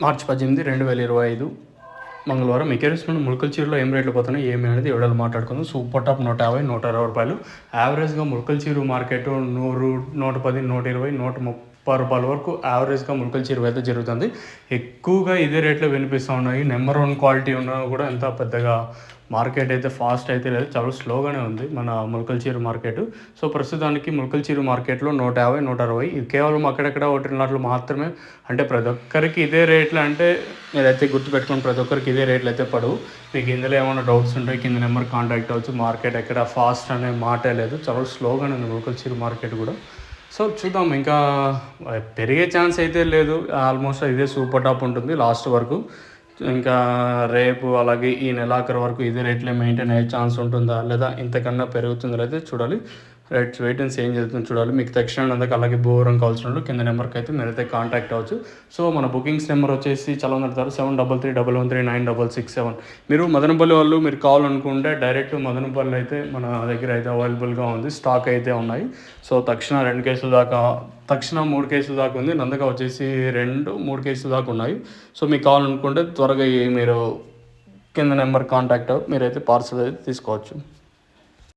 మార్చి 18, 2025 మంగళవారం ఎకేరిస్తున్న ములకల చీరలో ఏం రేట్లు పోతున్నాయి ఏమి అనేది ఎవడలు మాట్లాడుకుందాం. సూపర్ టాప్ 150, 160 రూపాయలు. యావరేజ్గా ములకల చీర మార్కెట్ 100, 110, 120, 130 రూపాయల వరకు యావరేజ్గా ములకల చీర అయితే జరుగుతుంది. ఎక్కువగా ఇదే రేట్లో వినిపిస్తూ ఉన్నాయి. నెంబర్ 1 క్వాలిటీ ఉన్నా కూడా ఎంత పెద్దగా మార్కెట్ అయితే ఫాస్ట్ అయితే లేదు, చాలా స్లోగానే ఉంది మన ములకల చీర మార్కెట్. సో ప్రస్తుతానికి ములకల చీర మార్కెట్లో 150, 160 ఇది కేవలం అక్కడెక్కడ ఒకటి నాట్లు మాత్రమే. అంటే ప్రతి ఒక్కరికి ఇదే రేట్లు అంటే మీరైతే గుర్తుపెట్టుకోండి, ప్రతి ఒక్కరికి ఇదే రేట్లు అయితే పడవు. మీకు ఇందులో ఏమైనా డౌట్స్ ఉంటాయి కింద నెంబర్ కాంటాక్ట్ అవ్వచ్చు. మార్కెట్ ఎక్కడ ఫాస్ట్ అనే మాటే లేదు, చాలా స్లోగానే ఉంది ములకల చీర మార్కెట్ కూడా. సో చూద్దాం, ఇంకా పెరిగే ఛాన్స్ అయితే లేదు. ఆల్మోస్ట్ ఇదే సూపర్ టాప్ ఉంటుంది లాస్ట్ వరకు. ఇంకా రేపు అలాగే ఈ నెలాఖరు వరకు ఇదే రేట్లే మెయింటైన్ అయ్యే ఛాన్స్ ఉంటుందా లేదా ఇంతకన్నా పెరుగుతుందో అయితే చూడాలి. రైట్, వెయిట్ అండ్ ఏం జరుగుతుందో చూడాలి. మీకు తక్షణ అందుకు అలాగే బోరం కావాల్సిన వాళ్ళు కింద నెంబర్కి అయితే మీరైతే కాంటాక్ట్ అవ్వచ్చు. సో మన బుకింగ్స్ నెంబర్ వచ్చేసి చాలా నడతారు 7331139667. మీరు మదనపల్లి వాళ్ళు మీరు కావాలనుకుంటే డైరెక్ట్ మదనపల్లి అయితే మన దగ్గర అయితే అవైలబుల్గా ఉంది, స్టాక్ అయితే ఉన్నాయి. సో తక్షణ 2 కేసుల దాకా, తక్షణ 3 కేసుల దాకా ఉంది. నందక వచ్చేసి 2, 3 కేసుల దాకా ఉన్నాయి. సో మీకు కావాలనుకుంటే త్వరగా మీరు కింద నెంబర్ కాంటాక్ట్ అవ్వ మీరైతే పార్సల్ అయితే తీసుకోవచ్చు.